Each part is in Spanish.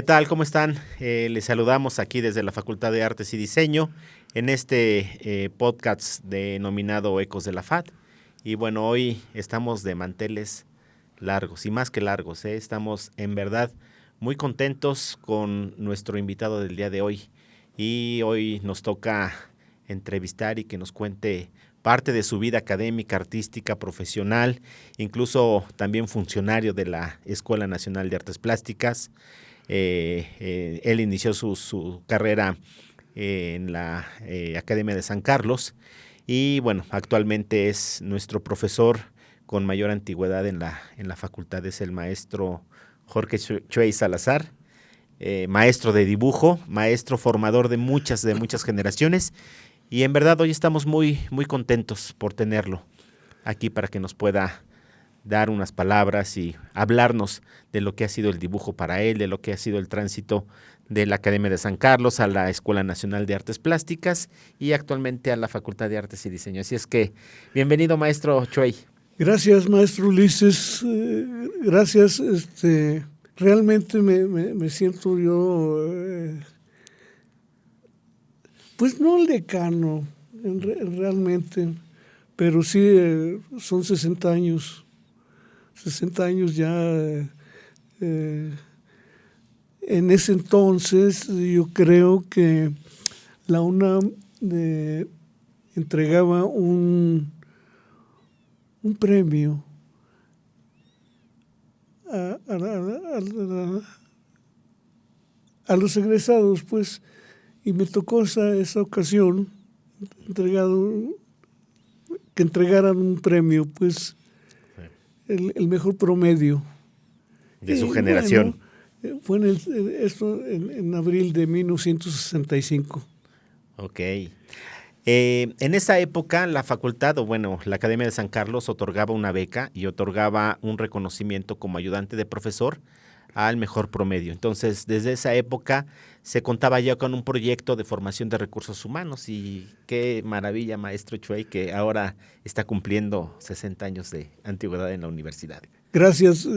tal? ¿Cómo están? Les saludamos aquí desde la Facultad de Artes y Diseño en este podcast denominado Ecos de la FAD. Y bueno, hoy estamos de manteles largos y más que largos, ¿eh? Estamos en verdad muy contentos con nuestro invitado del día de hoy. Y hoy nos toca entrevistar y que nos cuente parte de su vida académica, artística, profesional, incluso también funcionario de la Escuela Nacional de Artes Plásticas. Él inició su carrera en la Academia de San Carlos y bueno, actualmente es nuestro profesor con mayor antigüedad en la facultad, es el maestro Jorge Chuey Salazar, maestro de dibujo, maestro formador de muchas generaciones, y en verdad hoy estamos muy contentos por tenerlo aquí para que nos pueda dar unas palabras y hablarnos de lo que ha sido el dibujo para él, de lo que ha sido el tránsito de la Academia de San Carlos a la Escuela Nacional de Artes Plásticas y actualmente a la Facultad de Artes y Diseño. Así es que, bienvenido, maestro Chuey. Gracias, maestro Ulises. Gracias. Realmente me siento yo, pues no el decano, realmente, pero sí son 60 años. 60 años ya. En ese entonces yo creo que la UNAM entregaba un premio a los egresados, pues, y me tocó esa ocasión que entregaran un premio, pues, el mejor promedio. De su generación. Bueno, fue en abril de 1965. Ok. En esa época la facultad, o bueno, la Academia de San Carlos otorgaba una beca y otorgaba un reconocimiento como ayudante de profesor al mejor promedio. Entonces, desde esa época se contaba ya con un proyecto de formación de recursos humanos y qué maravilla, maestro Chuey, que ahora está cumpliendo 60 años de antigüedad en la universidad. Gracias.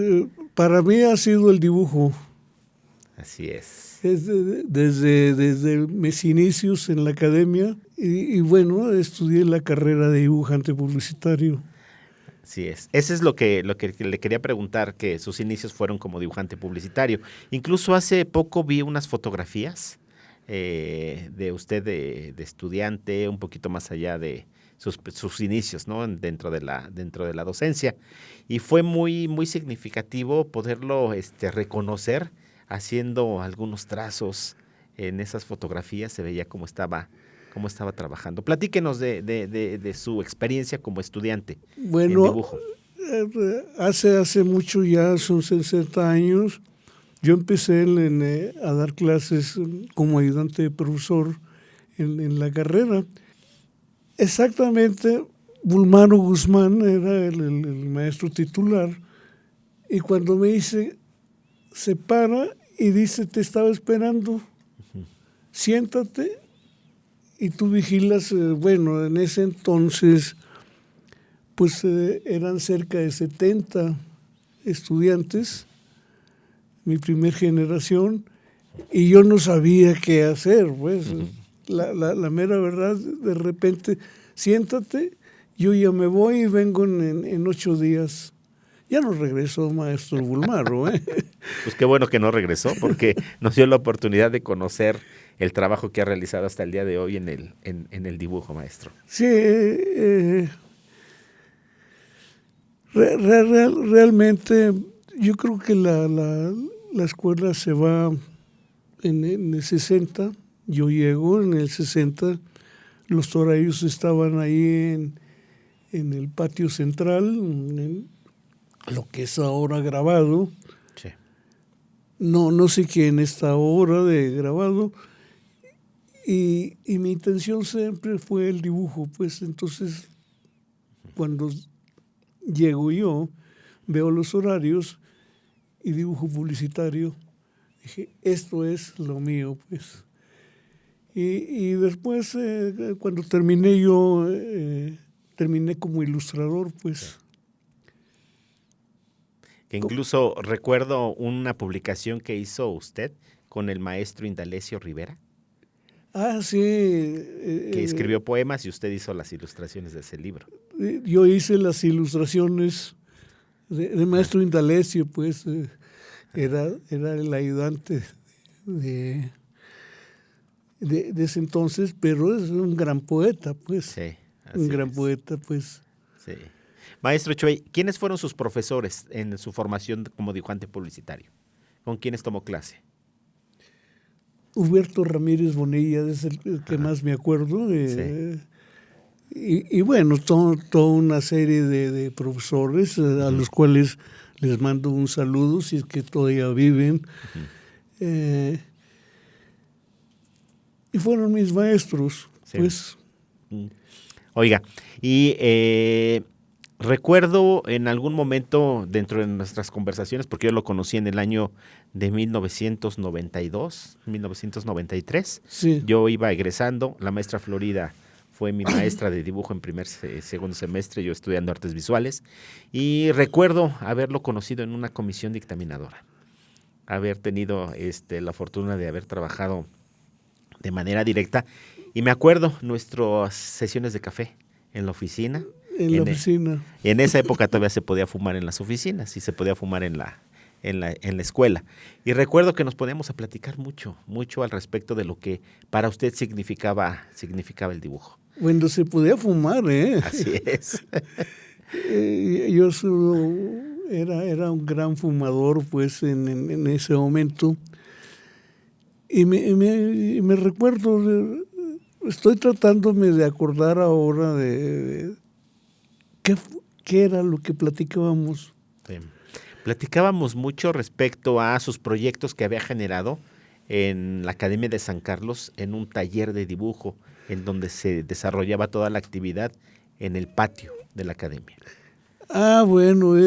Para mí ha sido el dibujo. Así es. Desde mis inicios en la academia y bueno, estudié la carrera de dibujante publicitario. Así es. Ese es lo que le quería preguntar, que sus inicios fueron como dibujante publicitario. Incluso hace poco vi unas fotografías de usted de estudiante, un poquito más allá de sus inicios, ¿no? Dentro de la docencia. Y fue muy significativo poderlo reconocer haciendo algunos trazos en esas fotografías. Se veía cómo estaba trabajando. Platíquenos de su experiencia como estudiante en dibujo. Hace mucho, ya son 60 años, yo empecé a dar clases como ayudante de profesor en la carrera. Exactamente, Bulmaro Guzmán era el maestro titular, y cuando me dice, se para y dice, te estaba esperando, siéntate y tú vigilas. Bueno, en ese entonces pues eran cerca de 70 estudiantes, mi primer generación, y yo no sabía qué hacer, pues. La mera verdad, de repente, siéntate, yo ya me voy y vengo en 8 días. Ya no regresó maestro Bulmaro, ¿eh? Pues qué bueno que no regresó, porque nos dio la oportunidad de conocer el trabajo que ha realizado hasta el día de hoy en el dibujo, maestro. Sí, realmente yo creo que la escuela se va en el 60, yo llego en el 60, los horarios estaban ahí en el patio central, en lo que es ahora grabado. Sí. No sé quién está ahora de grabado, y mi intención siempre fue el dibujo, pues. Entonces cuando llego yo, veo los horarios y dibujo publicitario, dije, esto es lo mío, pues. Y después, cuando terminé yo, terminé como ilustrador, pues. Que incluso recuerdo una publicación que hizo usted, con el maestro Indalecio Rivera, Ah, sí. que escribió poemas y usted hizo las ilustraciones de ese libro. Yo hice las ilustraciones de maestro Indalecio, pues era el ayudante de, de ese entonces, pero es un gran poeta, pues. Sí, así Un gran es. poeta, pues. Sí. Maestro Chuey, ¿quiénes fueron sus profesores en su formación como dibujante publicitario? ¿Con quiénes tomó clase? Huberto Ramírez Bonilla es el que más me acuerdo. Sí. Y bueno, toda una serie de profesores a los cuales les mando un saludo si es que todavía viven. Y fueron mis maestros, Sí. pues. Oiga, y recuerdo en algún momento dentro de nuestras conversaciones, porque yo lo conocí en el año de 1992, 1993, Sí. yo iba egresando, la maestra Florida fue mi maestra de dibujo en segundo semestre, yo estudiando artes visuales, y recuerdo haberlo conocido en una comisión dictaminadora, haber tenido la fortuna de haber trabajado de manera directa, y me acuerdo nuestras sesiones de café en la oficina. En la oficina. En esa época todavía se podía fumar en las oficinas y se podía fumar en la escuela. Y recuerdo que nos poníamos a platicar mucho al respecto de lo que para usted significaba el dibujo. Bueno, se podía fumar, ¿eh? Así es. Yo era un gran fumador, pues, en ese momento. Y me recuerdo, estoy tratándome de acordar ahora de qué era lo que platicábamos. Sí. Platicábamos mucho respecto a sus proyectos que había generado en la Academia de San Carlos, en un taller de dibujo, en donde se desarrollaba toda la actividad en el patio de la academia. Ah, bueno,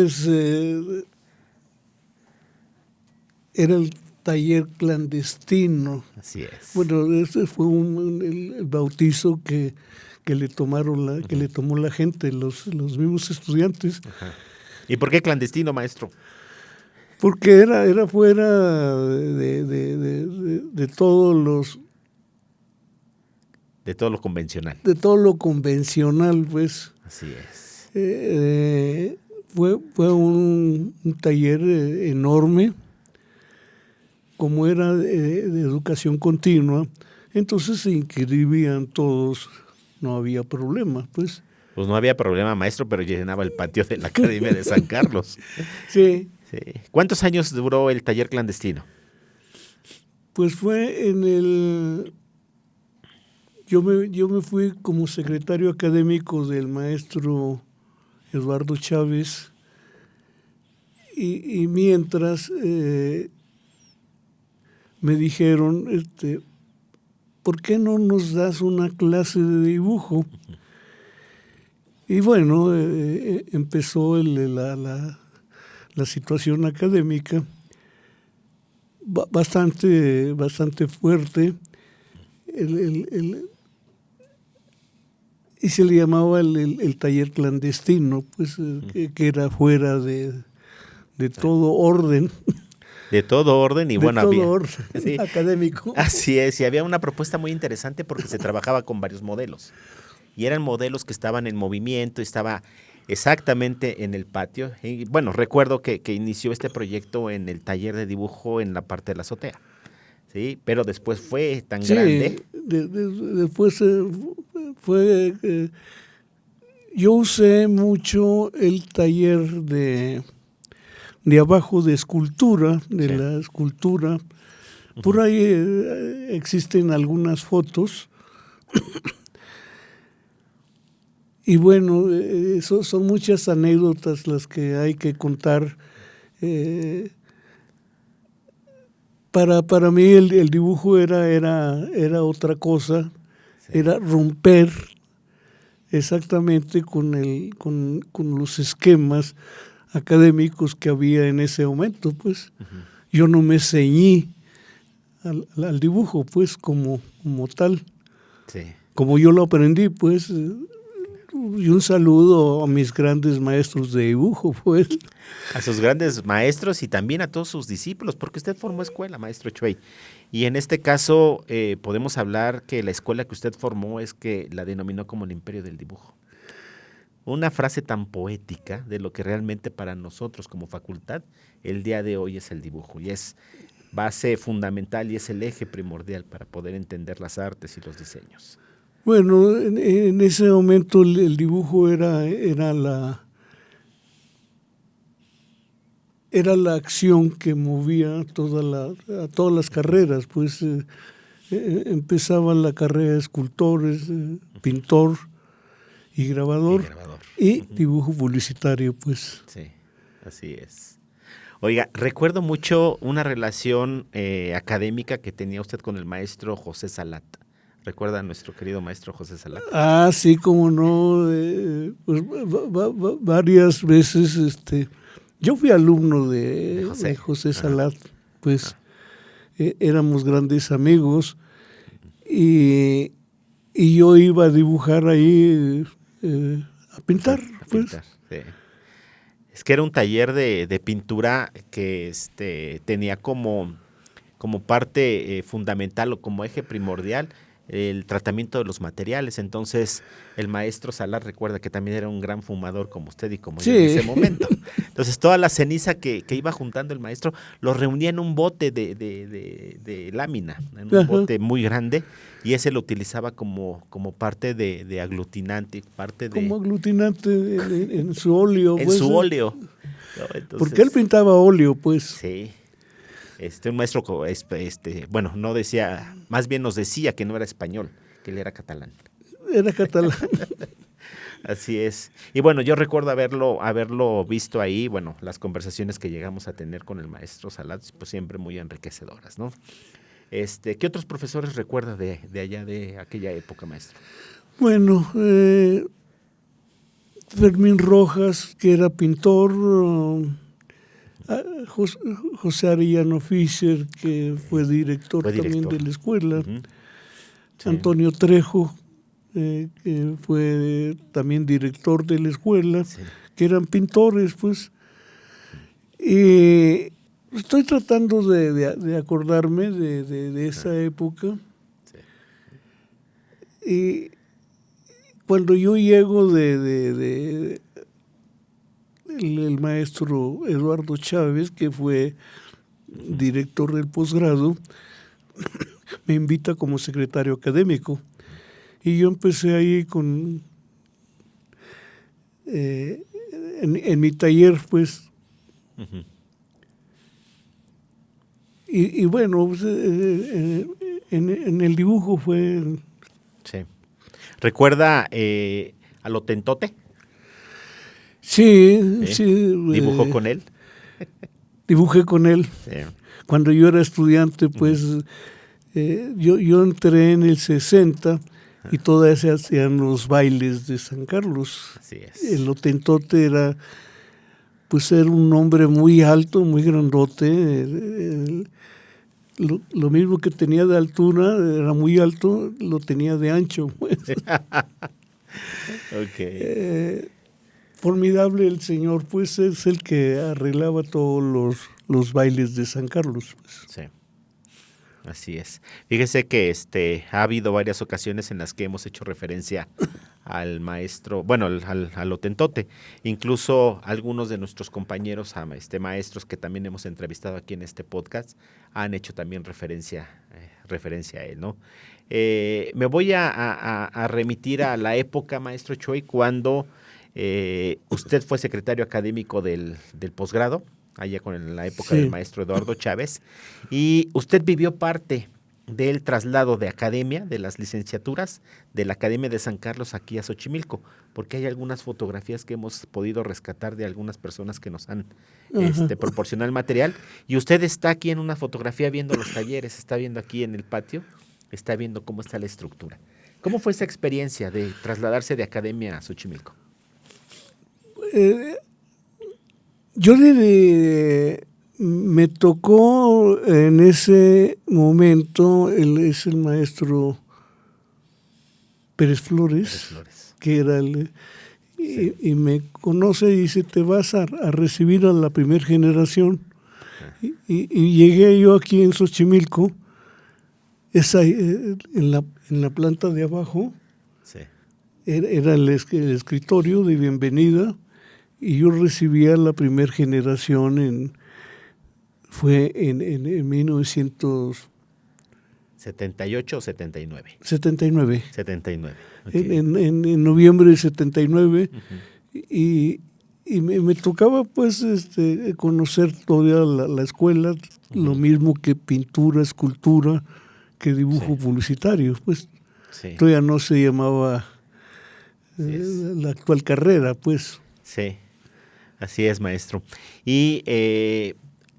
era el taller clandestino. Así es. Bueno, ese fue el bautizo que le tomaron que le tomó la gente, los mismos estudiantes. Ajá. ¿Y por qué clandestino, maestro? Porque era fuera de todos los... De todo lo convencional. De todo lo convencional, pues. Así es. Fue un taller enorme, como era de educación continua, entonces se inscribían todos, no había problema, pues. Pues no había problema, maestro, pero llenaba el patio de la Academia de San Carlos. Sí. Sí. ¿Cuántos años duró el taller clandestino? Pues fue en el... Yo me fui como secretario académico del maestro Eduardo Chávez y mientras me dijeron, ¿por qué no nos das una clase de dibujo? Y bueno, empezó la situación académica bastante fuerte. Y se le llamaba el taller clandestino, pues que era fuera de todo orden. De todo orden y de bueno, todo había orden sí, académico. así es, y había una propuesta muy interesante porque se trabajaba con varios modelos. Y eran modelos que estaban en movimiento, estaba exactamente en el patio. Y bueno, recuerdo que inició este proyecto en el taller de dibujo en la parte de la azotea. Sí, pero después fue tan grande. Después fue... yo usé mucho el taller de abajo de escultura, de la escultura. Por ahí existen algunas fotos. Y bueno, son muchas anécdotas las que hay que contar. Para mí el dibujo era otra cosa, era romper exactamente con los esquemas académicos que había en ese momento, pues. Yo no me ceñí al dibujo, pues, como tal. Sí. Como yo lo aprendí, pues, Y un saludo a mis grandes maestros de dibujo, pues. A sus grandes maestros y también a todos sus discípulos, porque usted formó escuela, maestro Chuey. Y en este caso podemos hablar que la escuela que usted formó es que la denominó como el imperio del dibujo. Una frase tan poética de lo que realmente para nosotros como facultad el día de hoy es el dibujo y es base fundamental y es el eje primordial para poder entender las artes y los diseños. Bueno, en ese momento el dibujo era la acción que movía a todas las carreras, pues empezaba la carrera de escultores, pintor y grabador, y dibujo publicitario, pues. Sí, así es. Oiga, recuerdo mucho una relación académica que tenía usted con el maestro José Salat. ¿Recuerda a nuestro querido maestro José Salat? Ah, sí, cómo no. Pues, varias veces, yo fui alumno de José Salat, pues éramos grandes amigos y yo iba a dibujar ahí, a pintar. Pintar, sí. Es que era un taller de pintura que tenía como parte fundamental o como eje primordial el tratamiento de los materiales. Entonces, el maestro Salar recuerda que también era un gran fumador como usted y como yo en ese momento. Entonces, toda la ceniza que iba juntando el maestro lo reunía en un bote de lámina, en un bote muy grande, y ese lo utilizaba como parte de aglutinante, como aglutinante en su óleo. En su óleo. ¿No? Entonces, porque él pintaba óleo, pues. Sí. Un maestro, bueno, no decía, más bien nos decía que no era español, que él era catalán. Era catalán. Así es. Y bueno, yo recuerdo haberlo visto ahí, bueno, las conversaciones que llegamos a tener con el maestro Salat, pues siempre muy enriquecedoras, ¿no? ¿Qué otros profesores recuerda de allá, de aquella época, maestro? Bueno, Fermín Rojas, que era pintor, José Arellano Fischer, que fue director también de la escuela, sí. Antonio Trejo, que fue también director de la escuela, sí. Que eran pintores, pues. Y estoy tratando de acordarme de esa época. Sí. Y cuando yo llego el maestro Eduardo Chávez, que fue director del posgrado, me invita como secretario académico. Y yo empecé ahí en mi taller, pues. Uh-huh. Y bueno, pues, en el dibujo fue... Sí. ¿Recuerda a Lotentote? Sí. ¿Dibujó con él? Dibujé con él. Sí. Cuando yo era estudiante, pues, yo entré en el 60 y todavía se hacían los bailes de San Carlos. Así es. El Lotentote era un hombre muy alto, muy grandote. Lo mismo que tenía de altura, era muy alto, lo tenía de ancho. Pues. Okay. Formidable el señor, pues es el que arreglaba todos los bailes de San Carlos. Pues. Sí, así es. Fíjese que ha habido varias ocasiones en las que hemos hecho referencia al maestro, bueno, al Lotentote. Incluso algunos de nuestros compañeros, maestros que también hemos entrevistado aquí en este podcast, han hecho también referencia a él, ¿no? Me voy a remitir a la época, maestro Chuey, cuando usted fue secretario académico del posgrado, allá con la época del maestro Eduardo Chávez, y usted vivió parte del traslado de academia, de las licenciaturas, de la Academia de San Carlos aquí a Xochimilco, porque hay algunas fotografías que hemos podido rescatar de algunas personas que nos han proporcionado el material, y usted está aquí en una fotografía viendo los talleres, está viendo aquí en el patio, está viendo cómo está la estructura. ¿Cómo fue esa experiencia de trasladarse de academia a Xochimilco? Me tocó en ese momento, es el maestro Pérez Flores, que era y me conoce y dice, te vas a recibir a la primera generación. Y llegué yo aquí en Xochimilco, en la planta de abajo, era el escritorio de bienvenida, y yo recibí a la primera generación fue en 1978 o 79. 79. 79. Okay. En noviembre de 79. Y me tocaba pues conocer toda la escuela, lo mismo que pintura, escultura, que dibujo publicitario. Pues todavía no se llamaba la actual carrera, pues. Sí, así es, maestro. Y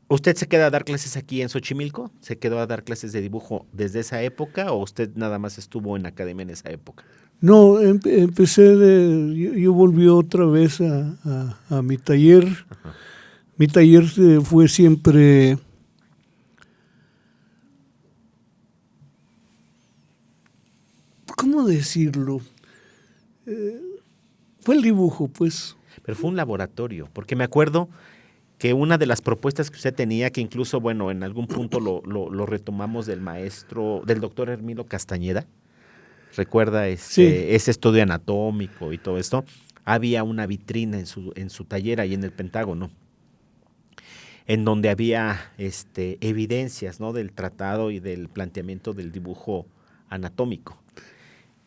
¿usted se queda a dar clases aquí en Xochimilco? ¿Se quedó a dar clases de dibujo desde esa época o usted nada más estuvo en academia en esa época? No, empecé yo volví otra vez a mi taller. Ajá. Mi taller fue siempre ¿cómo decirlo? Fue el dibujo, pues. Pero fue un laboratorio, porque me acuerdo que una de las propuestas que usted tenía, que incluso, bueno, en algún punto lo retomamos del doctor Hermilo Castañeda, recuerda ese estudio anatómico y todo esto, había una vitrina en su taller ahí en el Pentágono, en donde había evidencias, ¿no?, del tratado y del planteamiento del dibujo anatómico.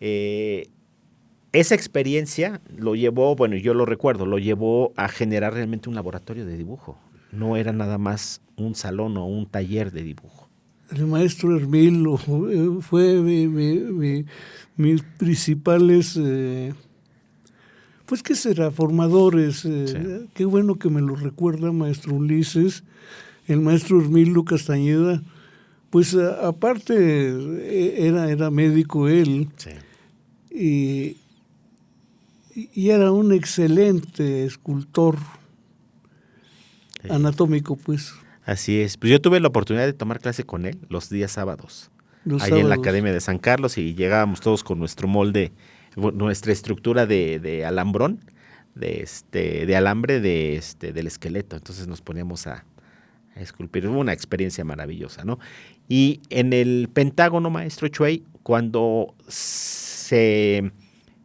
Esa experiencia lo llevó, bueno, yo lo recuerdo, lo llevó a generar realmente un laboratorio de dibujo. No era nada más un salón o un taller de dibujo. El maestro Hermilo fue mis principales, pues qué será, formadores. Qué bueno que me lo recuerda, maestro Ulises. El maestro Hermilo Castañeda, pues aparte era médico él. Sí. Y era un excelente escultor anatómico, pues. Así es. Pues yo tuve la oportunidad de tomar clase con él los días sábados. Allá en la Academia de San Carlos, y llegábamos todos con nuestro molde, nuestra estructura de alambrón, de alambre del esqueleto. Entonces nos poníamos a esculpir. Fue una experiencia maravillosa, ¿no? Y en el Pentágono, maestro Chuey, cuando se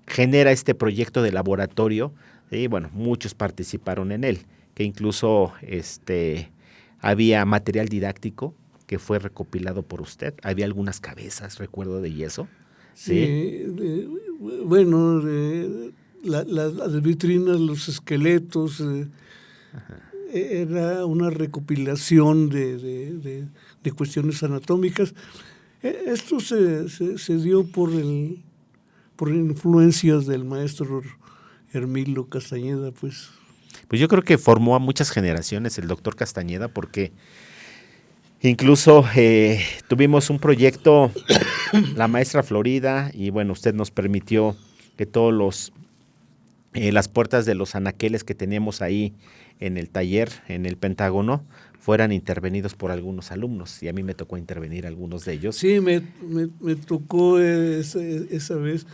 genera este proyecto de laboratorio, y bueno, muchos participaron en él, que incluso había material didáctico que fue recopilado por usted. Había algunas cabezas, recuerdo, de yeso. Sí, bueno, las vitrinas, los esqueletos, era una recopilación de cuestiones anatómicas. Esto se dio por influencias del maestro Hermilo Castañeda, pues. Pues yo creo que formó a muchas generaciones el doctor Castañeda, porque incluso tuvimos un proyecto, la maestra Florida, y bueno, usted nos permitió que todos las puertas de los anaqueles que teníamos ahí en el taller, en el Pentágono, fueran intervenidos por algunos alumnos, y a mí me tocó intervenir algunos de ellos. Sí, me tocó esa vez.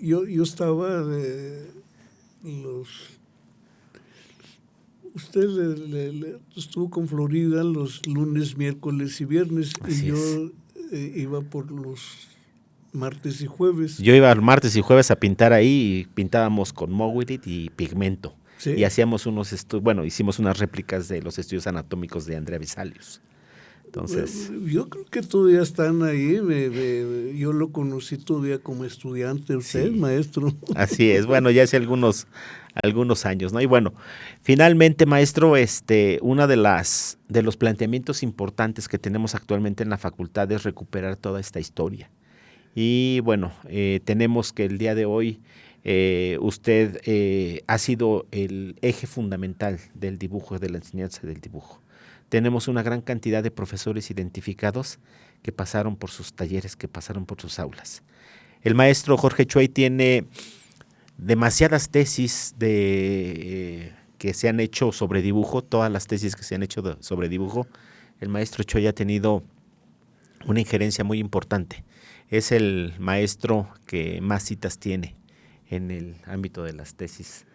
Yo estaba usted estuvo con Florida los lunes, miércoles y viernes. Así y yo iba por los martes y jueves. Yo iba martes y jueves a pintar ahí, y pintábamos con Mowit y pigmento. Sí. Y hacíamos hicimos unas réplicas de los estudios anatómicos de Andrea Vesalius. Entonces, yo creo que todavía están ahí. Yo lo conocí todavía como estudiante, usted, sí, maestro. Así es, bueno, ya hace algunos años, ¿no? Y bueno, finalmente, maestro, uno de los planteamientos importantes que tenemos actualmente en la facultad es recuperar toda esta historia. Y bueno, tenemos que el día de hoy usted ha sido el eje fundamental del dibujo, de la enseñanza del dibujo. Tenemos una gran cantidad de profesores identificados que pasaron por sus talleres, que pasaron por sus aulas. El maestro Jorge Chuey tiene demasiadas tesis que se han hecho sobre dibujo, todas las tesis que se han hecho sobre dibujo. El maestro Chuey ha tenido una injerencia muy importante. Es el maestro que más citas tiene en el ámbito de las tesis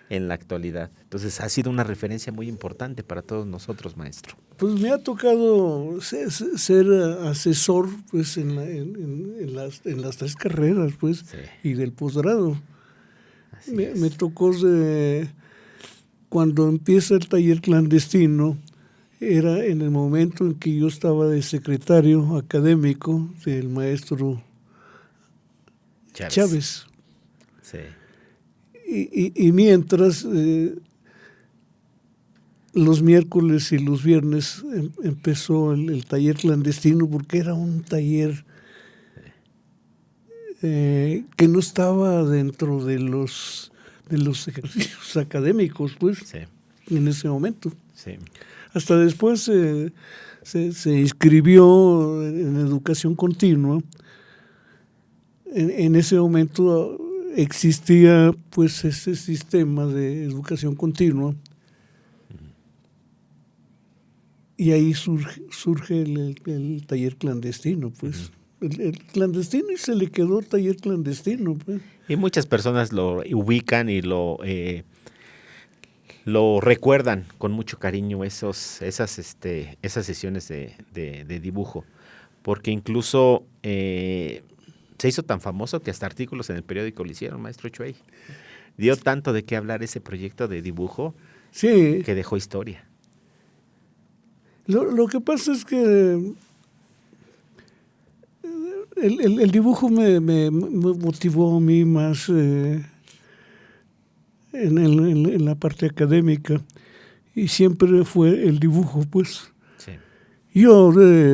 en la actualidad. Entonces ha sido una referencia muy importante para todos nosotros, maestro. Pues me ha tocado ser asesor pues en las 3 carreras pues, Sí. y del posgrado. Me es. tocó cuando empieza el taller clandestino, era en el momento en que yo estaba de secretario académico del maestro Chávez. Sí. Y mientras los miércoles y los viernes empezó el taller clandestino, porque era un taller que no estaba dentro de los ejercicios académicos, pues, Sí. en ese momento. Sí. Hasta después se inscribió en educación continua. En ese momento existía pues ese sistema de educación continua y ahí surge el taller clandestino, pues. El clandestino, y se le quedó taller clandestino, pues. Y muchas personas lo ubican y lo recuerdan con mucho cariño esas sesiones de dibujo, porque incluso se hizo tan famoso que hasta artículos en el periódico lo hicieron, maestro Chuey. Dio tanto de qué hablar ese proyecto de dibujo, Sí. que dejó historia. Lo que pasa es que el dibujo me motivó a mí más en la parte académica, y siempre fue el dibujo, pues. Sí. Yo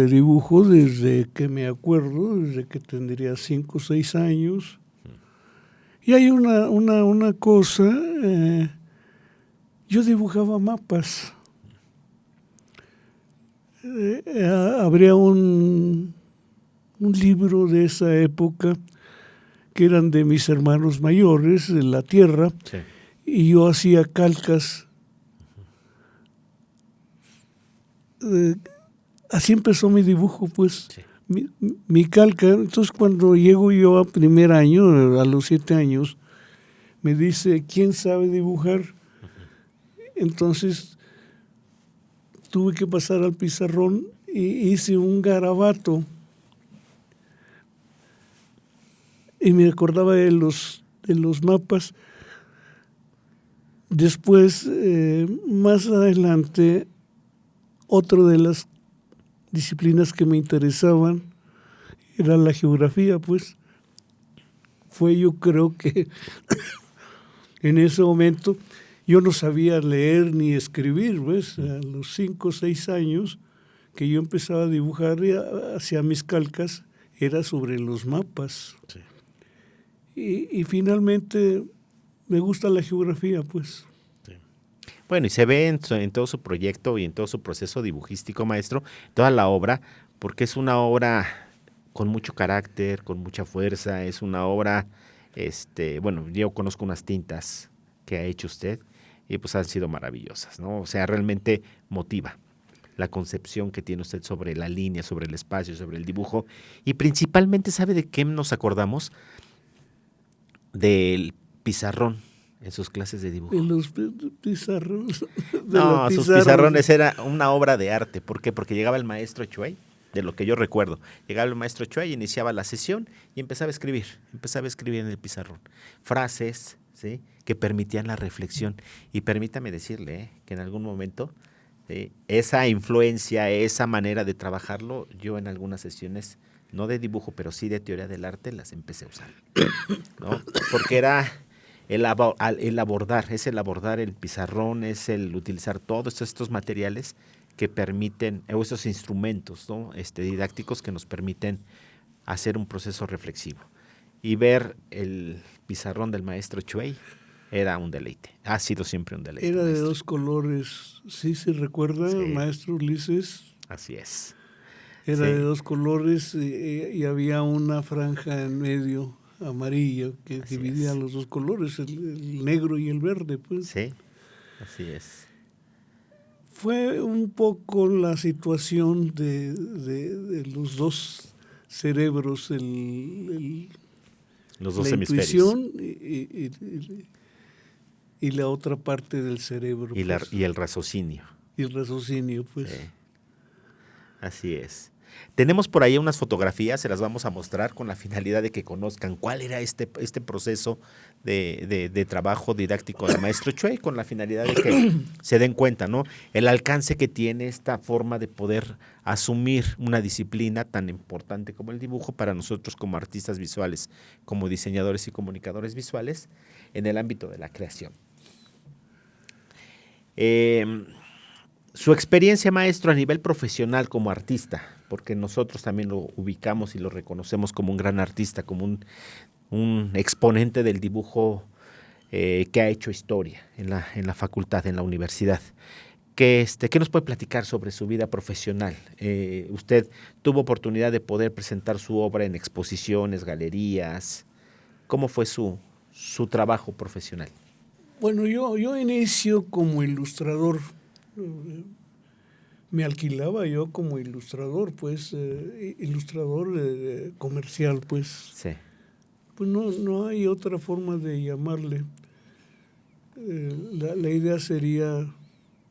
dibujo desde que me acuerdo, desde que tendría 5 o 6 años. Y hay una cosa, yo dibujaba mapas. Habría un libro de esa época que eran de mis hermanos mayores, de la tierra, Sí. y yo hacía calcas. Así empezó mi dibujo, pues, Sí. mi calca. Entonces, cuando llego yo a primer año, a los 7 años, me dice, ¿quién sabe dibujar? Entonces, tuve que pasar al pizarrón y hice un garabato. Y me acordaba de los mapas. Después, más adelante, otra de las disciplinas que me interesaban era la geografía, pues. Fue, yo creo que en ese momento yo no sabía leer ni escribir, ¿ves? A los 5 o 6 años que yo empezaba a dibujar y hacía mis calcas, era sobre los mapas. Sí. Y finalmente me gusta la geografía, pues. Sí. Bueno, y se ve en todo su proyecto y en todo su proceso dibujístico, maestro, toda la obra, porque es una obra con mucho carácter, con mucha fuerza, es una obra, bueno, yo conozco unas tintas que ha hecho usted y pues han sido maravillosas, ¿no? O sea, realmente motiva la concepción que tiene usted sobre la línea, sobre el espacio, sobre el dibujo, y principalmente, ¿sabe de qué nos acordamos? Del pizarrón en sus clases de dibujo. En los pizarrones. No, sus pizarrones era una obra de arte. ¿Por qué? Porque llegaba el maestro Chuey, de lo que yo recuerdo. Llegaba el maestro Chuey, iniciaba la sesión y empezaba a escribir en el pizarrón. Frases, ¿sí?, que permitían la reflexión. Y permítame decirle que en algún momento, ¿sí?, esa influencia, esa manera de trabajarlo, yo en algunas sesiones, no de dibujo, pero sí de teoría del arte, las empecé a usar, ¿no? Porque era el abordar el pizarrón, es el utilizar todos estos materiales que permiten, o estos instrumentos, ¿no?, didácticos que nos permiten hacer un proceso reflexivo. Y ver el pizarrón del maestro Chuey era un deleite, ha sido siempre un deleite. Era maestro. de 2 colores, ¿sí se recuerda, Sí. maestro Ulises? Así es. Era Sí. de 2 colores y había una franja en medio amarilla que Así dividía es. los 2 colores, el negro y el verde, pues. Sí, así es. Fue un poco la situación de los dos cerebros, Los dos la hemisferios. intuición y la otra parte del cerebro. Y el raciocinio. Y el raciocinio, pues. Sí. Así es. Tenemos por ahí unas fotografías, se las vamos a mostrar con la finalidad de que conozcan cuál era este proceso de trabajo didáctico del maestro Chuey, con la finalidad de que se den cuenta, ¿no? El alcance que tiene esta forma de poder asumir una disciplina tan importante como el dibujo para nosotros como artistas visuales, como diseñadores y comunicadores visuales en el ámbito de la creación. Su experiencia, maestro, a nivel profesional como artista, porque nosotros también lo ubicamos y lo reconocemos como un gran artista, como un exponente del dibujo que ha hecho historia en la facultad, en la universidad. ¿Qué nos puede platicar sobre su vida profesional? Usted tuvo oportunidad de poder presentar su obra en exposiciones, galerías. ¿Cómo fue su trabajo profesional? Bueno, yo inicio como ilustrador. Me alquilaba yo como ilustrador, pues, ilustrador comercial, pues. Sí. Pues no hay otra forma de llamarle. La idea sería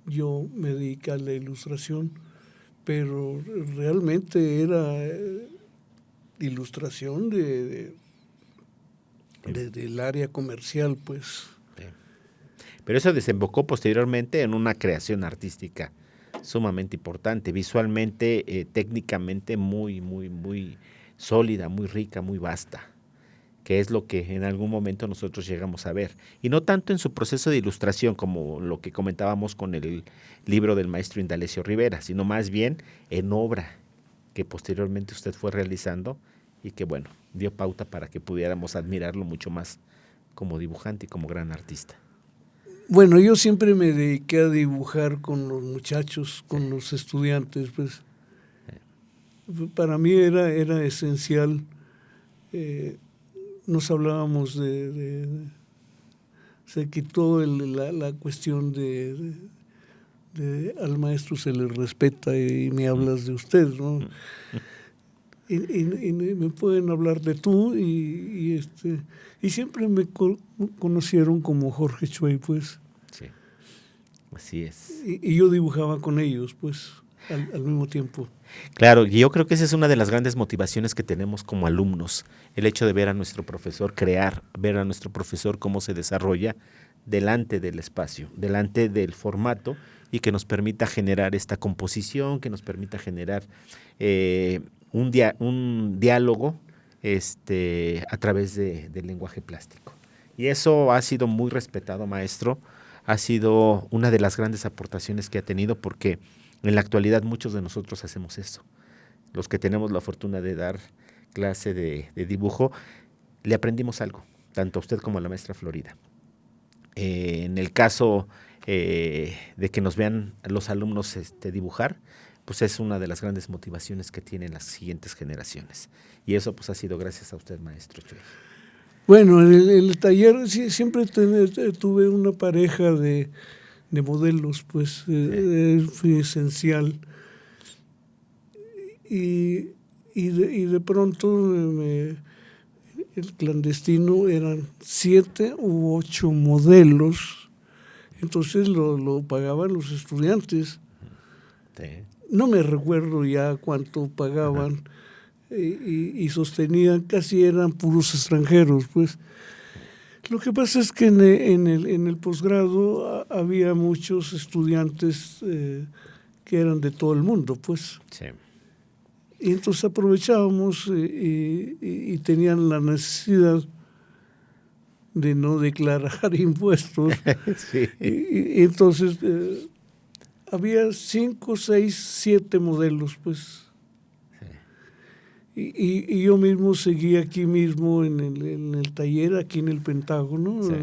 yo me dedicar a la ilustración, pero realmente era ilustración del área comercial, pues. Sí. Pero eso desembocó posteriormente en una creación artística sumamente importante, visualmente, técnicamente muy, muy, muy sólida, muy rica, muy vasta, que es lo que en algún momento nosotros llegamos a ver. Y no tanto en su proceso de ilustración como lo que comentábamos con el libro del maestro Indalecio Rivera, sino más bien en obra que posteriormente usted fue realizando y que, bueno, dio pauta para que pudiéramos admirarlo mucho más como dibujante y como gran artista. Bueno, yo siempre me dediqué a dibujar con los muchachos, con los estudiantes, pues. Para mí era esencial. Nos hablábamos se quitó la cuestión de al maestro se le respeta y me hablas de usted, ¿no? Y me pueden hablar de tú y siempre me conocieron como Jorge Chuey, pues. Sí, así es. Y yo dibujaba con ellos, pues, al mismo tiempo. Claro, y yo creo que esa es una de las grandes motivaciones que tenemos como alumnos, el hecho de ver a nuestro profesor crear, ver a nuestro profesor cómo se desarrolla delante del espacio, delante del formato y que nos permita generar esta composición, que nos permita generar un diálogo a través del lenguaje plástico. Y eso ha sido muy respetado, maestro, ha sido una de las grandes aportaciones que ha tenido porque en la actualidad muchos de nosotros hacemos eso. Los que tenemos la fortuna de dar clase de dibujo, le aprendimos algo, tanto a usted como a la maestra Florida. En el caso de que nos vean los alumnos dibujar, pues es una de las grandes motivaciones que tienen las siguientes generaciones. Y eso pues ha sido gracias a usted, maestro Chuey. Bueno, en el taller siempre tuve una pareja de modelos, pues fue esencial. Y de pronto el clandestino eran 7 u 8 modelos, entonces lo pagaban los estudiantes. Sí. No me recuerdo ya cuánto pagaban y sostenían, casi eran puros extranjeros, pues. Lo que pasa es que en el posgrado había muchos estudiantes que eran de todo el mundo, pues. Sí. Y entonces aprovechábamos y tenían la necesidad de no declarar impuestos. Sí. Y entonces había 5, 6, 7 modelos, pues. Y yo mismo seguí aquí mismo en el taller, aquí en el Pentágono. Sí.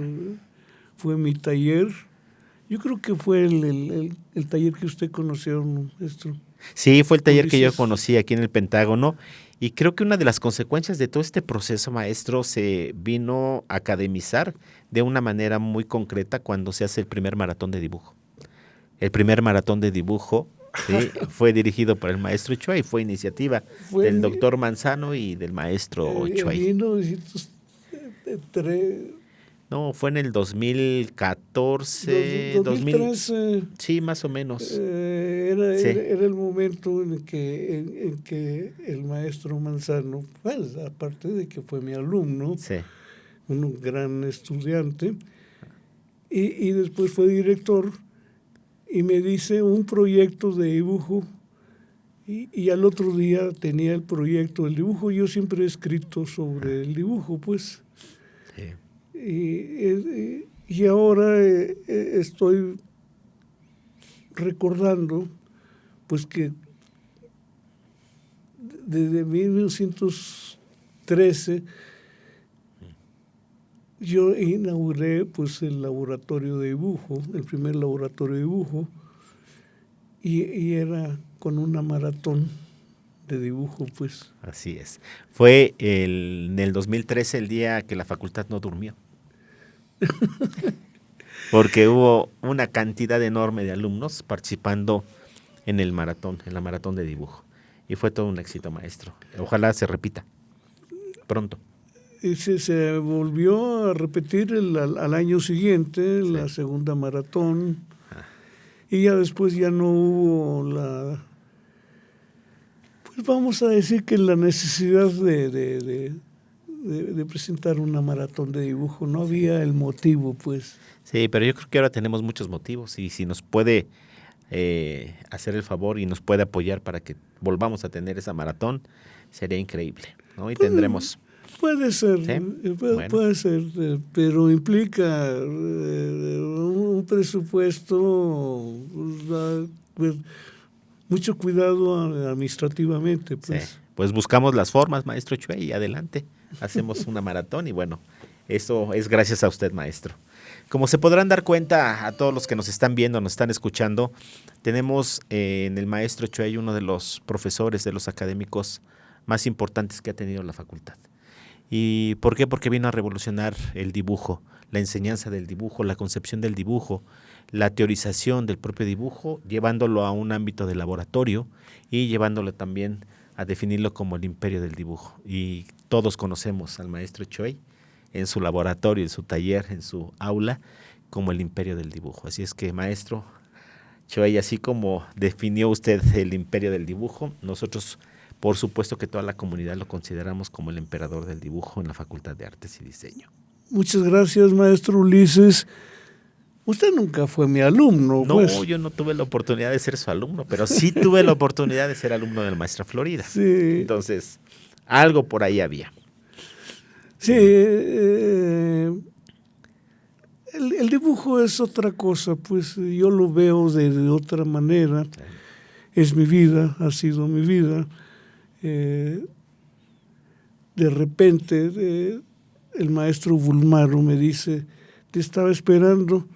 Fue mi taller. Yo creo que fue el taller que usted conoció, maestro. Sí, fue el taller que yo Ulises. conocí aquí en el Pentágono y creo que una de las consecuencias de todo este proceso, maestro, se vino a academizar de una manera muy concreta cuando se hace el primer maratón de dibujo. El primer maratón de dibujo, ¿sí? Fue dirigido por el maestro Chuey, fue iniciativa del doctor Manzano y del maestro Chuey. En 1903, No, fue en el 2014, 2013, sí, más o menos. era Sí, el momento en que el maestro Manzano, pues, aparte de que fue mi alumno, sí. un gran estudiante, y después fue director, y me dice un proyecto de dibujo, y al otro día tenía el proyecto del dibujo. Yo siempre he escrito sobre el dibujo, pues. Sí. Y ahora estoy recordando, pues, que desde 1913 yo inauguré, pues, el laboratorio de dibujo, el primer laboratorio de dibujo, y era con una maratón de dibujo, pues. Así es. Fue en el 2013 el día que la facultad no durmió. Porque hubo una cantidad enorme de alumnos participando en el maratón, en la maratón de dibujo. Y fue todo un éxito, maestro. Ojalá se repita pronto. Y se volvió a repetir al año siguiente, Sí. la segunda maratón, y ya después ya no hubo pues vamos a decir que la necesidad de presentar una maratón de dibujo. No había el motivo, pues. Sí, pero yo creo que ahora tenemos muchos motivos y si nos puede hacer el favor y nos puede apoyar para que volvamos a tener esa maratón, sería increíble, ¿no? Y tendremos... Puede ser, ¿Sí? Bueno. puede ser, pero implica un presupuesto, pues, mucho cuidado administrativamente, Sí, pues. pues buscamos las formas, maestro Chue, y adelante, hacemos una maratón y bueno, eso es gracias a usted, maestro. Como se podrán dar cuenta a todos los que nos están viendo, nos están escuchando, tenemos en el maestro Chue uno de los profesores, de los académicos más importantes que ha tenido la facultad. ¿Y por qué? Porque vino a revolucionar el dibujo, la enseñanza del dibujo, la concepción del dibujo, la teorización del propio dibujo, llevándolo a un ámbito de laboratorio y llevándolo también a definirlo como el imperio del dibujo. Y todos conocemos al maestro Choi en su laboratorio, en su taller, en su aula, como el imperio del dibujo. Así es que, maestro Choi, así como definió usted el imperio del dibujo, nosotros, por supuesto que toda la comunidad lo consideramos como el emperador del dibujo en la Facultad de Artes y Diseño. Muchas gracias, maestro Ulises. Usted nunca fue mi alumno, No, pues. yo no tuve la oportunidad de ser su alumno, pero sí tuve la oportunidad de ser alumno de la maestra Florida. Sí. Entonces, algo por ahí había. Sí, el dibujo es otra cosa, pues yo lo veo de otra manera. Sí. Es mi vida, ha sido mi vida. De repente el maestro Bulmaro me dice, te estaba esperando,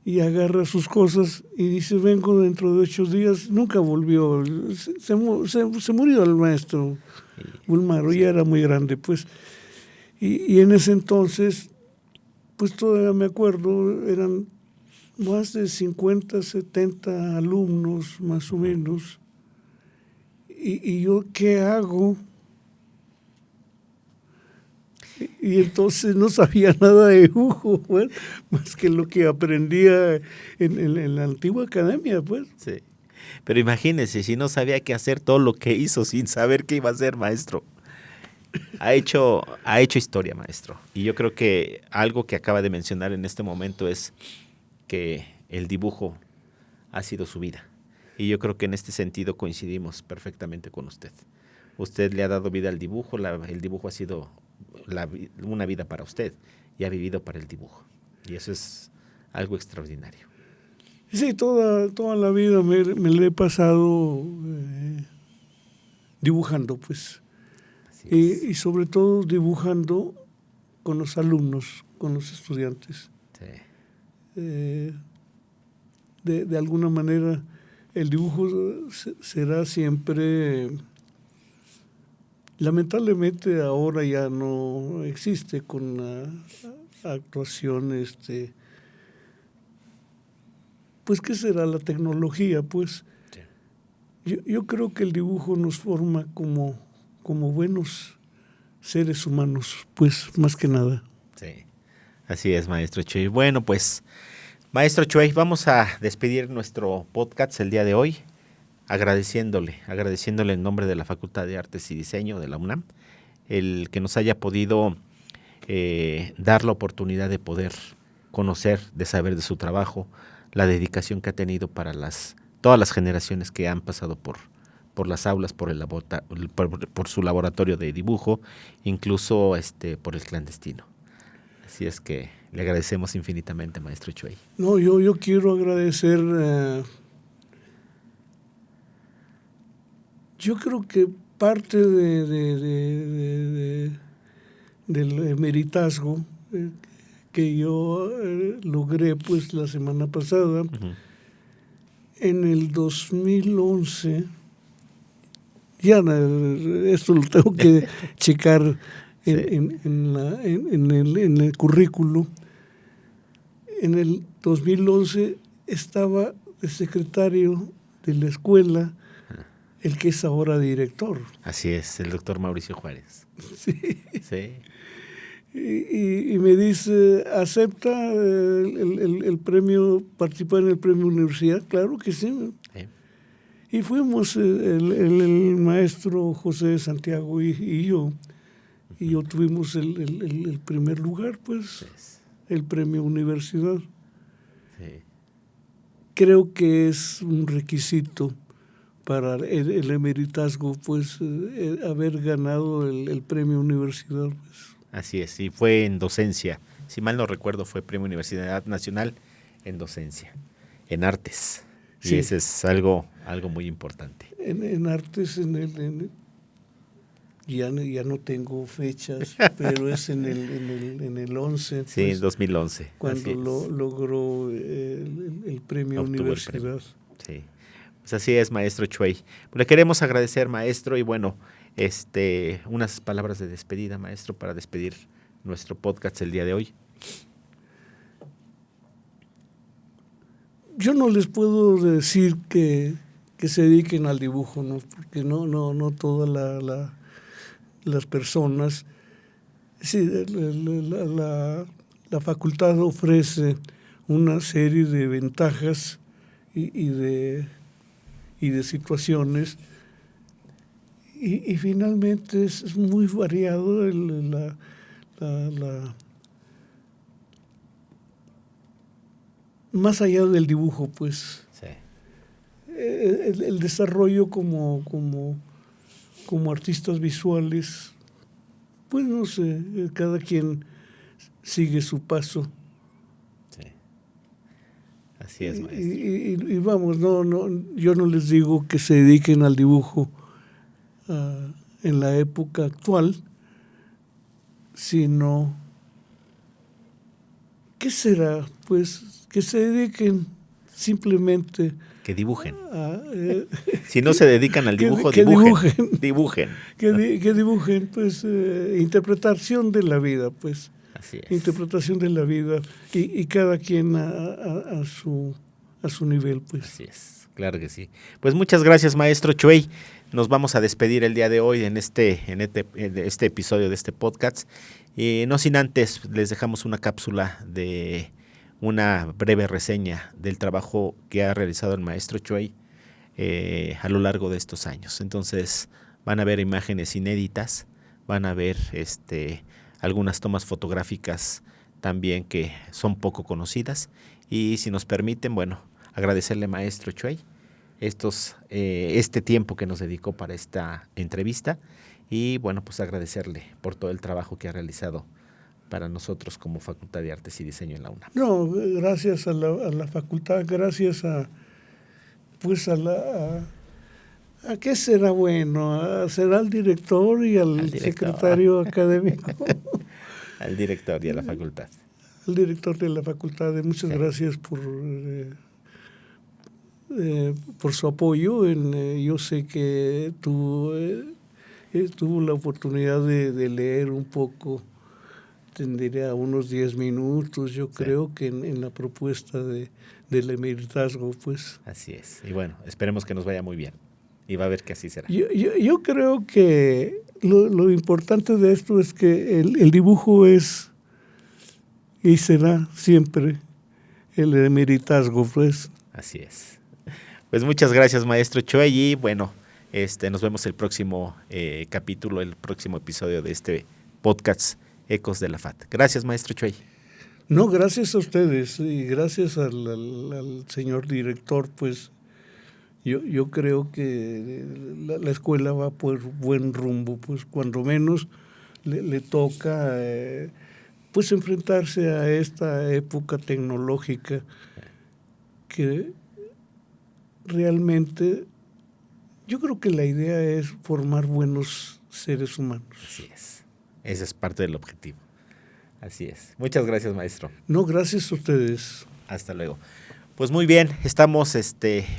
y agarra sus cosas y dice, vengo dentro de 8 días. Nunca volvió, se murió el maestro Bulmaro, Sí. ya era muy grande, pues. Y en ese entonces, pues todavía me acuerdo, eran más de 50, 70 alumnos, más o menos. Y yo, ¿qué hago? Y entonces no sabía nada de dibujo, pues, más que lo que aprendía en la antigua academia, pues. Sí. Pero imagínese, si no sabía qué hacer, todo lo que hizo sin saber qué iba a hacer, maestro. Ha hecho historia, maestro. Y yo creo que algo que acaba de mencionar en este momento es que el dibujo ha sido su vida. Y yo creo que en este sentido coincidimos perfectamente con usted. Usted le ha dado vida al dibujo, el dibujo ha sido una vida para usted y ha vivido para el dibujo. Y eso es algo extraordinario. Sí, toda la vida me la he pasado dibujando, pues. Y sobre todo dibujando con los alumnos, con los estudiantes. Sí. De alguna manera el dibujo será siempre, lamentablemente ahora ya no existe con la actuación pues, ¿qué será la tecnología? Pues Sí. yo creo que el dibujo nos forma como buenos seres humanos, pues, más que nada. Sí, así es, maestro Chuey. Bueno, pues, maestro Chuey, vamos a despedir nuestro podcast el día de hoy, agradeciéndole en nombre de la Facultad de Artes y Diseño de la UNAM, el que nos haya podido dar la oportunidad de poder conocer, de saber de su trabajo, la dedicación que ha tenido para todas las generaciones que han pasado por las aulas, por su laboratorio de dibujo, incluso por el clandestino. Así es que le agradecemos infinitamente, maestro Chuey. No, yo quiero agradecer, yo creo que parte del emeritazgo que yo logré pues la semana pasada. Uh-huh. En el 2011, ya esto lo tengo que checar Sí. en el currículo. En el 2011 estaba de secretario de la escuela el que es ahora director. Así es, el doctor Mauricio Juárez. Sí. Sí. Y me dice, ¿acepta el premio, participar en el premio universidad? Claro que sí. Sí. Y fuimos el maestro José Santiago y yo tuvimos el primer lugar, pues, Sí. el premio universidad. Sí. Creo que es un requisito para el emeritazgo, pues, haber ganado el premio universidad, pues. Así es, y fue en docencia. Si mal no recuerdo, fue Premio Universidad Nacional en docencia, en artes. Sí. Y ese es algo muy importante. En artes, ya no tengo fechas, pero es en el 11. Sí, pues, en 2011. Cuando logró el premio Obtuvo universidad. el premio. Sí. Pues así es, maestro Chuey. Pues le queremos agradecer, maestro, y bueno, unas palabras de despedida, maestro, para despedir nuestro podcast el día de hoy. Yo no les puedo decir que se dediquen al dibujo, ¿no? Porque no todas las personas. Sí, la facultad ofrece una serie de ventajas y de situaciones y finalmente es muy variado más allá del dibujo, pues. Sí. El desarrollo como artistas visuales, pues no sé, cada quien sigue su paso. Sí. Así es, maestro. Y vamos, yo no les digo que se dediquen al dibujo en la época actual, sino, ¿qué será? Pues que se dediquen simplemente que dibujen. a... Si no se dedican al dibujo, que dibujen. Que dibujen, pues, interpretación de la vida, pues. Así es. Interpretación de la vida y cada quien a su nivel, pues. Así es, claro que sí. Pues muchas gracias, maestro Chuey. Nos vamos a despedir el día de hoy en este episodio de este podcast. No sin antes, les dejamos una cápsula de una breve reseña del trabajo que ha realizado el maestro Chuey a lo largo de estos años. Entonces van a ver imágenes inéditas, van a ver algunas tomas fotográficas también que son poco conocidas. Y si nos permiten, bueno, agradecerle, maestro Chuey, este tiempo que nos dedicó para esta entrevista y bueno, pues agradecerle por todo el trabajo que ha realizado para nosotros como Facultad de Artes y Diseño en la UNAM. No, gracias a la facultad, gracias a qué será bueno, será al director y al secretario académico. Al director y a la facultad. Al director de la facultad, muchas gracias por su apoyo. Yo sé que tuvo la oportunidad de leer un poco, tendría unos 10 minutos, yo creo que en la propuesta de del emeritazgo, pues. Así es. Y bueno, esperemos que nos vaya muy bien. Y va a ver que así será. Yo creo que lo importante de esto es que el dibujo es y será siempre el emeritazgo, pues. Así es. Pues muchas gracias, maestro Chuey, y bueno, nos vemos el próximo capítulo, el próximo episodio de este podcast Ecos de la FAT. Gracias, maestro Chuey. No, gracias a ustedes y gracias al señor director, pues yo creo que la escuela va por buen rumbo, pues cuando menos le toca pues enfrentarse a esta época tecnológica que realmente yo creo que la idea es formar buenos seres humanos. Así es. Ese es parte del objetivo. Así es. Muchas gracias, maestro. No, gracias a ustedes. Hasta luego. Pues muy bien, estamos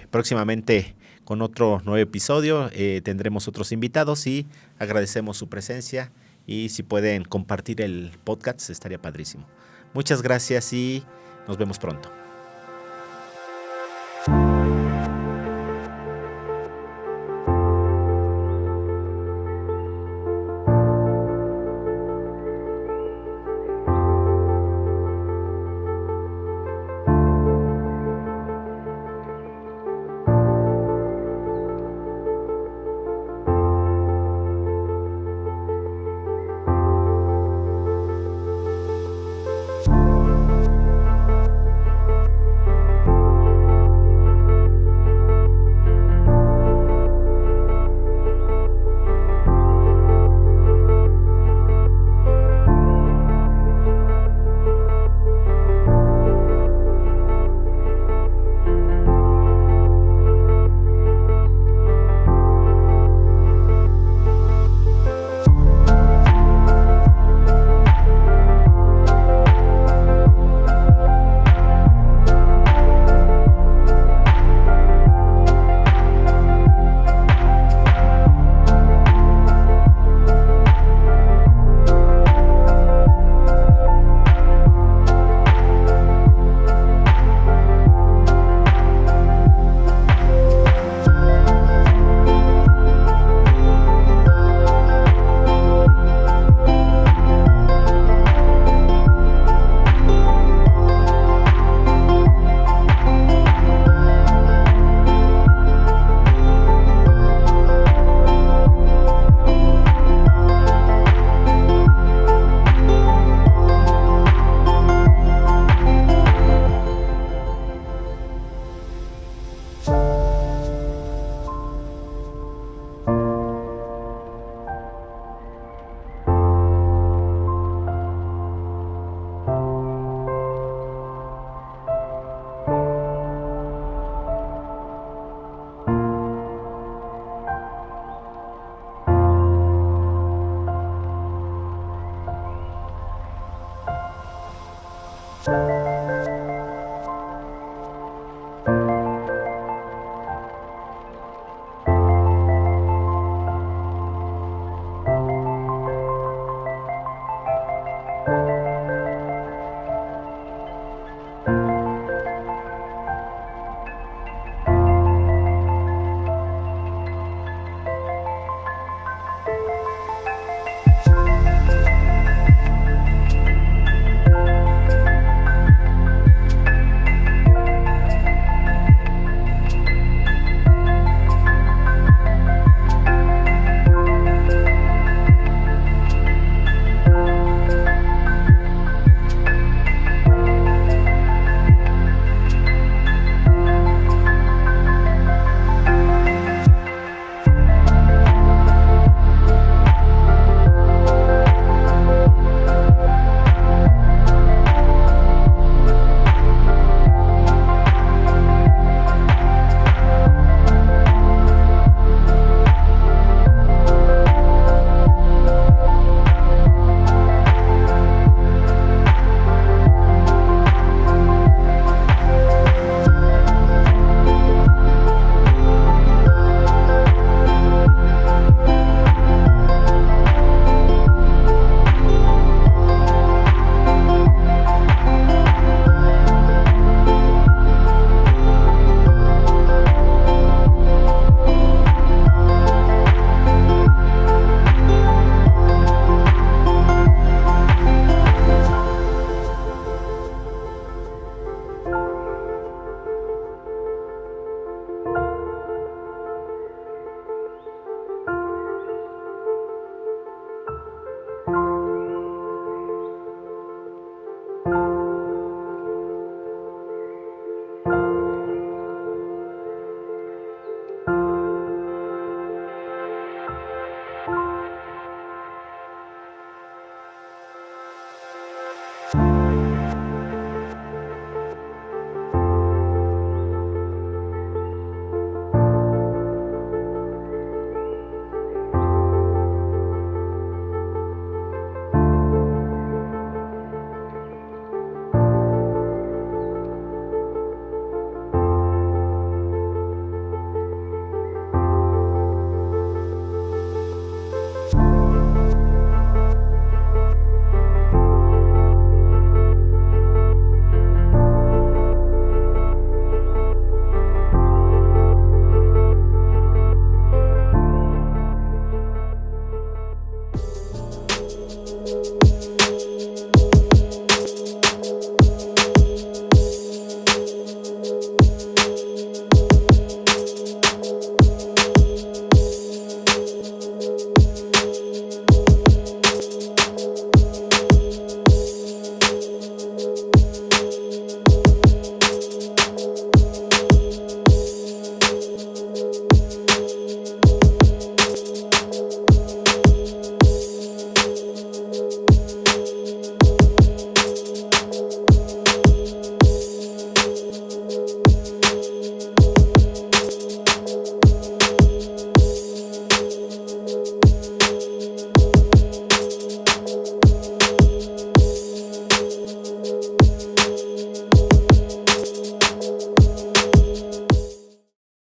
próximamente con otro nuevo episodio. Tendremos otros invitados y agradecemos su presencia. Y si pueden compartir el podcast, estaría padrísimo. Muchas gracias y nos vemos pronto.